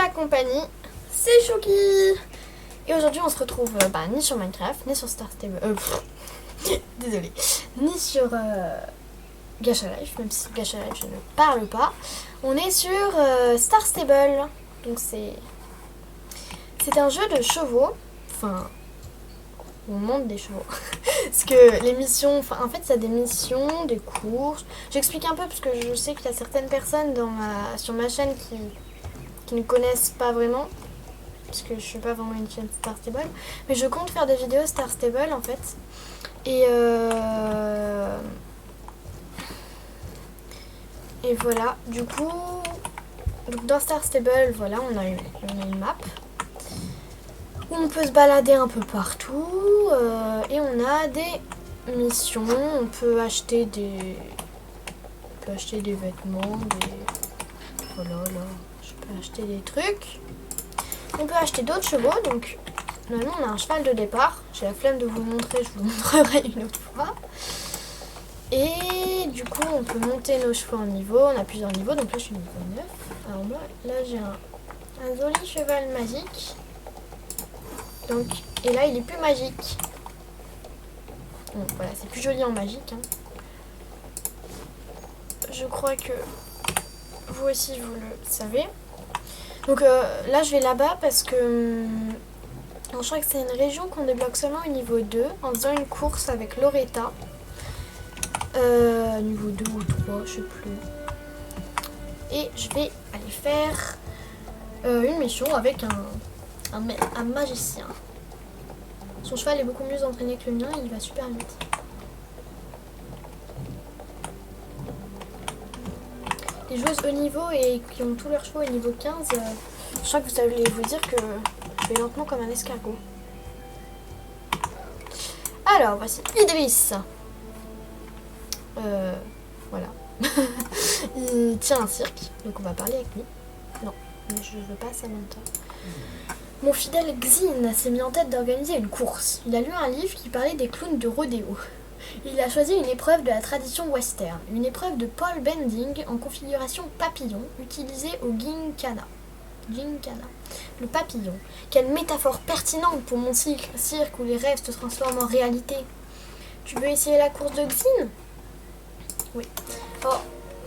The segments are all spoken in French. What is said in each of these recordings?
ma compagnie, c'est Chouki. Et aujourd'hui on se retrouve ni sur Minecraft, ni sur Star Stable, désolée, ni sur Gacha Life, même si Gacha Life je ne parle pas. On est sur Star Stable, donc c'est un jeu de chevaux, enfin on monte des chevaux. Parce que les missions, en fait, ça a des missions, des courses. J'explique un peu parce que je sais qu'il y a certaines personnes sur ma chaîne qui ne connaissent pas vraiment. Parce que je suis pas vraiment une chaîne Star Stable. Mais je compte faire des vidéos Star Stable en fait. Et voilà. Du coup, dans Star Stable, voilà, on a une map. Où on peut se balader un peu partout et on a des missions, on peut acheter des vêtements, voilà, là, je peux acheter des trucs. On peut acheter d'autres chevaux, donc normalement on a un cheval de départ. J'ai la flemme de vous le montrer, je vous le montrerai une autre fois. Et du coup on peut monter nos chevaux en niveau, on a plusieurs niveaux, donc là je suis niveau 9. Alors moi là j'ai un joli cheval magique. Donc, et là il est plus magique. Bon, voilà, c'est plus joli en magique. Hein. Je crois que vous aussi vous le savez. Donc là je vais là-bas parce que je crois que c'est une région qu'on débloque seulement au niveau 2 en faisant une course avec Loretta. Niveau 2 ou 3, je sais plus. Et je vais aller faire une mission avec un magicien. Son cheval est beaucoup mieux entraîné que le mien, il va super vite. Les joueuses haut niveau et qui ont tous leurs chevaux au niveau 15, je crois que vous allez vous dire que je vais lentement comme un escargot. Alors, voici Idriss. Voilà. Il tient un cirque, donc on va parler avec lui. Non, mais je veux pas ça maintenant. Mon fidèle Xin s'est mis en tête d'organiser une course. Il a lu un livre qui parlait des clowns de rodéo. Il a choisi une épreuve de la tradition western, une épreuve de pole bending en configuration papillon, utilisée au Gincana. Gincana. Le papillon. Quelle métaphore pertinente pour mon cirque où les rêves se transforment en réalité. Tu veux essayer la course de Xin? Oui. Oh,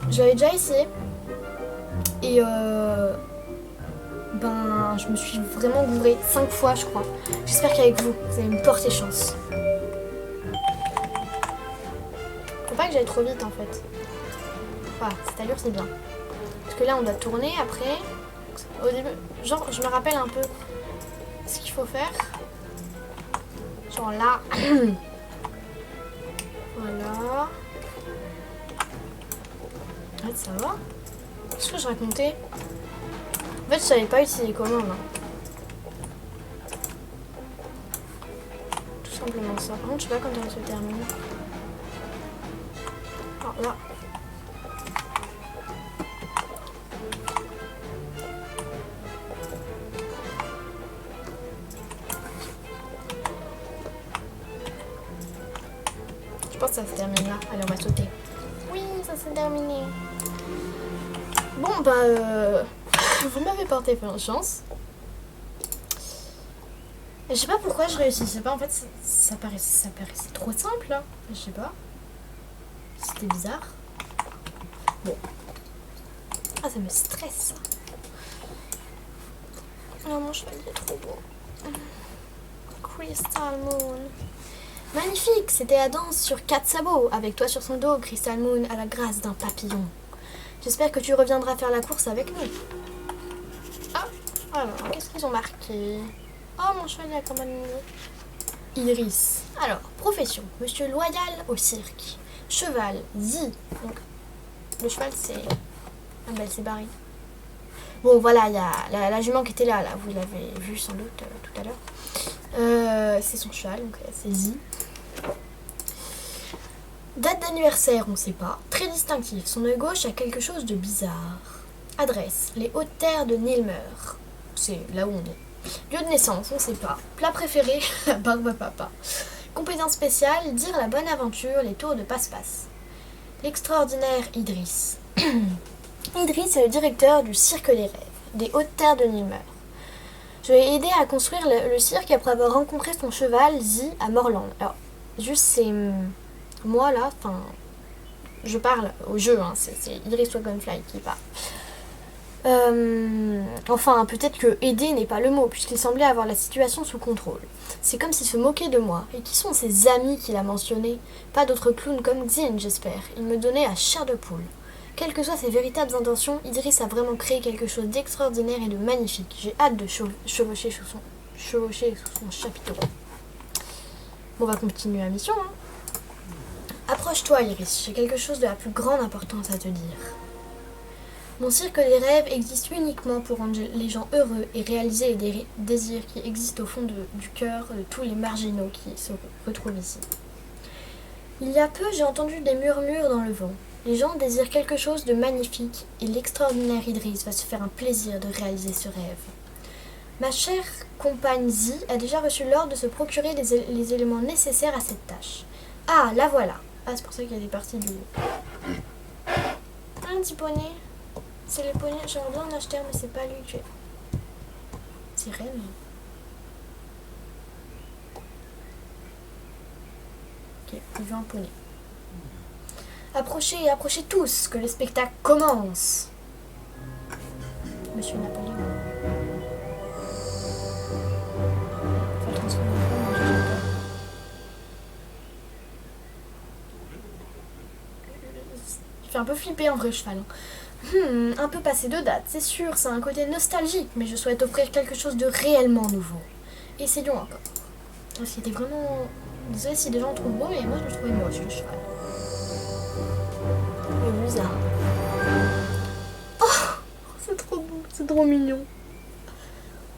j'avais déjà essayé. Et je me suis vraiment gourée 5 fois, je crois. J'espère qu'avec vous, vous allez me porter chance. Faut pas que j'aille trop vite en fait. Voilà, cette allure c'est bien. Parce que là on doit tourner après. Au début, genre je me rappelle un peu ce qu'il faut faire. Genre là. Voilà. En fait ça va. Qu'est-ce que je racontais? En fait je savais pas utiliser les commandes. Hein. Tout simplement ça. Par contre je sais pas quand elle se termine. Alors là. Je pense que ça se termine là. Allez, on va sauter. Oui, ça s'est terminé. Bon, vous m'avez porté chance. Et je sais pas pourquoi je réussissais pas. En fait, ça paraissait trop simple là. Je sais pas. C'était bizarre. Bon. Ah, ça me stresse. Oh, mon cheval est trop beau. Crystal Moon. Magnifique, c'était la danse sur 4 sabots, avec toi sur son dos, Crystal Moon, à la grâce d'un papillon. J'espère que tu reviendras faire la course avec nous. Ah, alors, qu'est-ce qu'ils ont marqué? Oh, mon cheval a quand même Idriss. Alors, profession, monsieur loyal au cirque. Cheval, Zi. Donc, le cheval, c'est... Ah ben, c'est Barry. Bon, voilà, il y a la jument qui était là, vous l'avez vu sans doute tout à l'heure. C'est son cheval, donc c'est Zi. Date d'anniversaire, on sait pas. Très distinctif, son œil gauche a quelque chose de bizarre. Adresse, les hautes terres de Nilmer. C'est là où on est. Lieu de naissance, on sait pas. Plat préféré, la barbe à papa. Compétence spéciale, dire la bonne aventure, les tours de passe-passe. L'extraordinaire Idriss. Idriss est le directeur du Cirque des Rêves. des hautes terres de Nilmer. Je l'ai aidé à construire le cirque après avoir rencontré son cheval, Zi, à Morland. Alors, juste c'est moi là, enfin, je parle au jeu, hein, c'est Iris Wagonfly qui parle. Enfin, peut-être que aider n'est pas le mot, puisqu'il semblait avoir la situation sous contrôle. C'est comme s'il se moquait de moi. Et qui sont ses amis qu'il a mentionnés? Pas d'autres clowns comme Xin, j'espère. Il me donnait à chair de poule. Quelles que soient ses véritables intentions, Idriss a vraiment créé quelque chose d'extraordinaire et de magnifique. J'ai hâte de chevaucher sous son chapiteau. Bon, on va continuer la mission, hein. Approche-toi, Iris, j'ai quelque chose de la plus grande importance à te dire. Mon cirque des rêves existe uniquement pour rendre les gens heureux et réaliser les désirs qui existent au fond du cœur de tous les marginaux qui se retrouvent ici. Il y a peu, j'ai entendu des murmures dans le vent. Les gens désirent quelque chose de magnifique et l'extraordinaire Idriss va se faire un plaisir de réaliser ce rêve. Ma chère compagne Zi a déjà reçu l'ordre de se procurer les éléments nécessaires à cette tâche. Ah, la voilà. Ah, c'est pour ça qu'il y a des parties du... Un petit poney. C'est le poney, j'aimerais bien en acheter un, mais c'est pas lui que j'ai. C'est Rennes. Ok, il veut un poney. Approchez, approchez tous, que le spectacle commence. Monsieur Napoléon. Faut le transformer en poney, j'ai peur. Il fait un peu flipper en vrai, cheval. Un peu passé de date, c'est sûr, c'est un côté nostalgique, mais je souhaite offrir quelque chose de réellement nouveau. Essayons encore. C'était vraiment... Désolée si des gens le trouvent beau, mais moi je le trouvais moche, le cheval. Le bizarre. Oh, c'est trop beau, c'est trop mignon.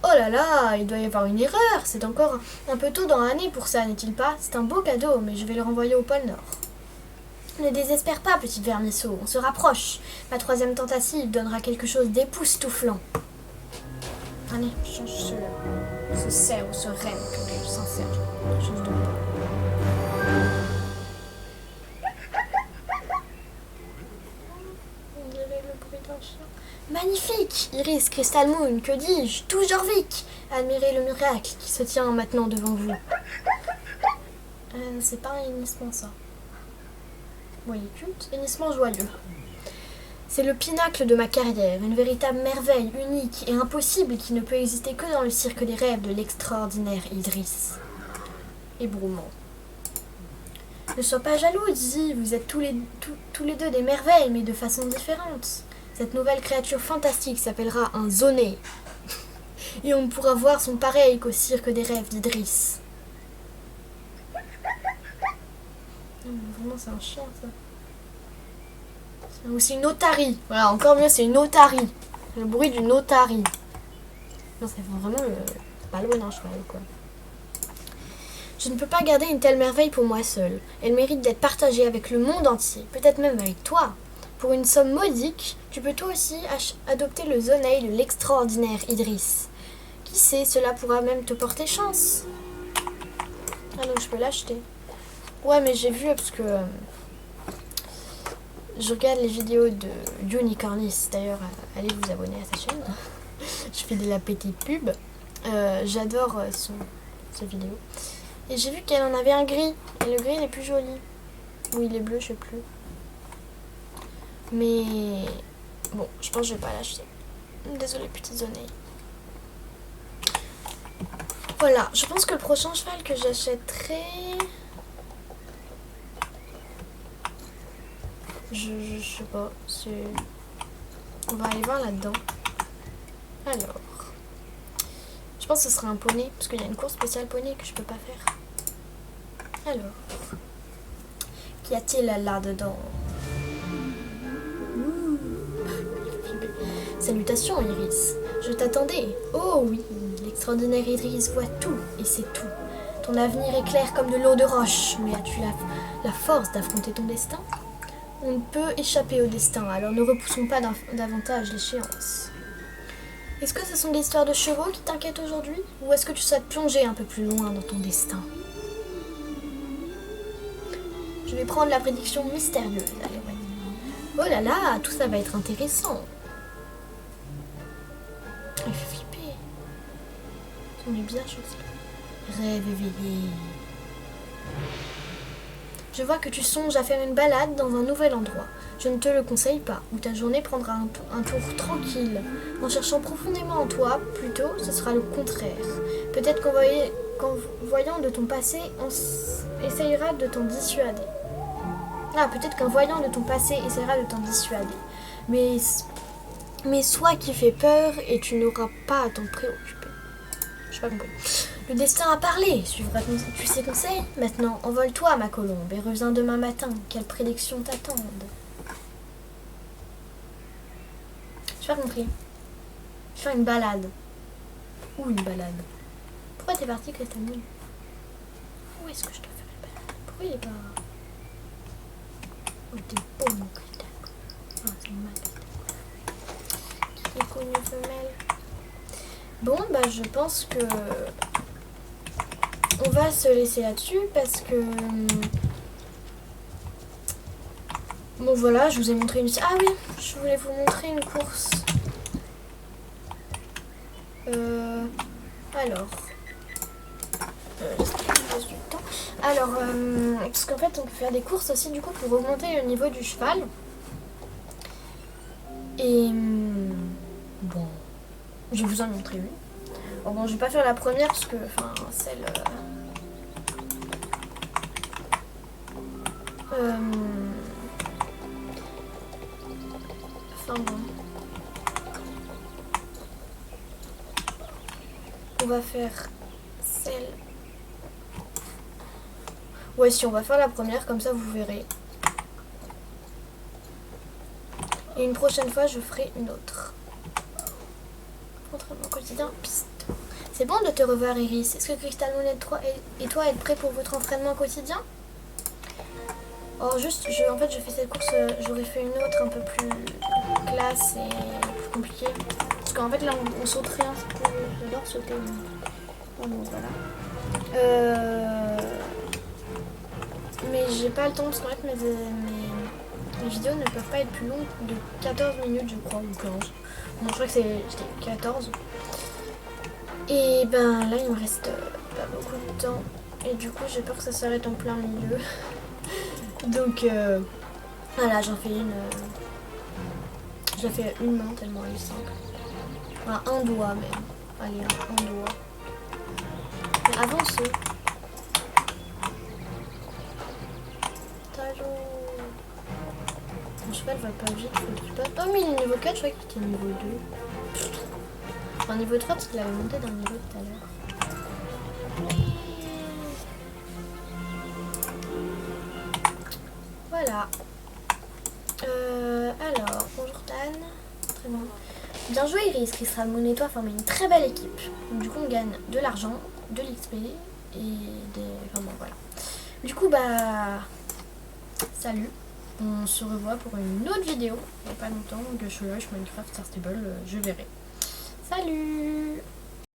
Oh là là, il doit y avoir une erreur, c'est encore un peu tôt dans l'année pour ça, n'est-il pas? C'est un beau cadeau, mais je vais le renvoyer au pôle Nord. Ne désespère pas, petit vermisseau, on se rapproche. Ma troisième tentative donnera quelque chose d'époustouflant. Allez, change ce cerf ou ce renne que je s'insère. Quelque chose de beau. On dirait le bruit d'un chien. Magnifique! Iris, Crystal Moon, que dis-je? Tout Jorvik! Admirez le miracle qui se tient maintenant devant vous. C'est pas un hennissement, ça. Bon, il est culte. Hennissement joyeux. C'est le pinacle de ma carrière, une véritable merveille unique et impossible qui ne peut exister que dans le cirque des rêves de l'extraordinaire Idriss. Ébrouement. Ne sois pas jalouse, Zi, vous êtes tous les deux des merveilles, mais de façon différente. Cette nouvelle créature fantastique s'appellera un zoné. Et on ne pourra voir son pareil qu'au cirque des rêves d'Idriss. Vraiment, c'est un chien, ça. Ou c'est une otarie. Voilà, encore mieux, c'est une otarie. Le bruit d'une otarie. Non, c'est vraiment le ballon d'un cheval, quoi. Je ne peux pas garder une telle merveille pour moi seule. Elle mérite d'être partagée avec le monde entier, peut-être même avec toi. Pour une somme modique, tu peux toi aussi adopter le zoneil de l'extraordinaire Idriss. Qui sait, cela pourra même te porter chance. Ah donc je peux l'acheter. Ouais, mais j'ai vu parce que je regarde les vidéos de Unicornis. D'ailleurs, allez vous abonner à sa chaîne. Je fais de la petite pub. J'adore ses vidéos. Et j'ai vu qu'elle en avait un gris. Et le gris, il est plus joli. Ou il est bleu, je sais plus. Mais bon, je pense que je vais pas l'acheter. Désolée, petite oreille. Voilà, je pense que le prochain cheval que j'achèterai... Je sais pas, c'est... On va aller voir là-dedans. Alors... Je pense que ce sera un poney, parce qu'il y a une course spéciale poney que je peux pas faire. Alors... Qu'y a-t-il là-dedans? Salutations, Iris. Je t'attendais. Oh oui, l'extraordinaire Idriss voit tout, et c'est tout. Ton avenir est clair comme de l'eau de roche, mais as-tu la force d'affronter ton destin? On ne peut échapper au destin, alors ne repoussons pas davantage l'échéance. Est-ce que ce sont des histoires de chevaux qui t'inquiètent aujourd'hui? Ou est-ce que tu souhaites plonger un peu plus loin dans ton destin? Je vais prendre la prédiction mystérieuse. Allez, ouais. Oh là là, tout ça va être intéressant. On est bien choisi. Rêve éveillé. Je vois que tu songes à faire une balade dans un nouvel endroit. Je ne te le conseille pas, où ta journée prendra un tour tranquille. En cherchant profondément en toi, plutôt, ce sera le contraire. Peut-être qu'en voyant de ton passé, on essayera de t'en dissuader. Ah, peut-être qu'un voyant de ton passé essaiera de t'en dissuader. Mais sois qui fait peur et tu n'auras pas à t'en préoccuper. Je pas compris. Le destin a parlé, suivra tu ses conseils. Maintenant, envole-toi, ma colombe, et reviens demain matin. Quelles prédictions t'attendent? J'ai pas compris. Je vais faire une balade. Où une balade? Pourquoi t'es parti, Cristamine? Où est-ce que je dois faire une balade? Pourquoi il est pas... Oh, t'es beau, mon Cristal. Ah, c'est mal. Qui est connu femelle? Bon, bah je pense que... On va se laisser là-dessus parce que... Bon voilà, je vous ai montré une... Ah oui, je voulais vous montrer une course. Alors... Alors, parce qu'en fait on peut faire des courses aussi du coup pour augmenter le niveau du cheval. Et... Bon... Je vais vous en montrer une. Bon, je vais pas faire la première parce que... Enfin, celle... Enfin bon. On va faire celle... Ouais, si on va faire la première, comme ça vous verrez. Et une prochaine fois, je ferai une autre. Entraînement quotidien, piste. C'est bon de te revoir, Iris. Est-ce que Crystal Moon et toi êtes prêts pour votre entraînement quotidien? Oh, juste, en fait, je fais cette course, j'aurais fait une autre un peu plus classe et plus compliquée. Parce qu'en fait, là, on saute rien. J'adore sauter. Oh, bon, voilà. Mais j'ai pas le temps parce qu'en fait, mes vidéos ne peuvent pas être plus longues de 14 minutes, je crois, ou 15. Bon, je crois que c'était 14. Et ben là, il me reste pas beaucoup de temps. Et du coup, j'ai peur que ça s'arrête en plein milieu. Donc, voilà, j'en fais une. J'en fais une main tellement elle est simple. Enfin, un doigt même. Allez, un doigt. Mais avancez. Talon. Mon cheval va pas vite, je pas. Oh, mais il est niveau 4, je croyais qu'il était niveau 2. Enfin, niveau 3 parce qu'il avait monté d'un niveau tout à l'heure. Voilà. Alors, bonjour Tan. Très bon. Bien joué Iris, Crystal Moon et toi formez une très belle équipe. Donc, du coup, on gagne de l'argent, de l'XP et des... Enfin bon, voilà. Du coup, bah... Salut. On se revoit pour une autre vidéo. Il n'y a pas longtemps. Gacha Life, Minecraft, Star Stable, je verrai. Salut!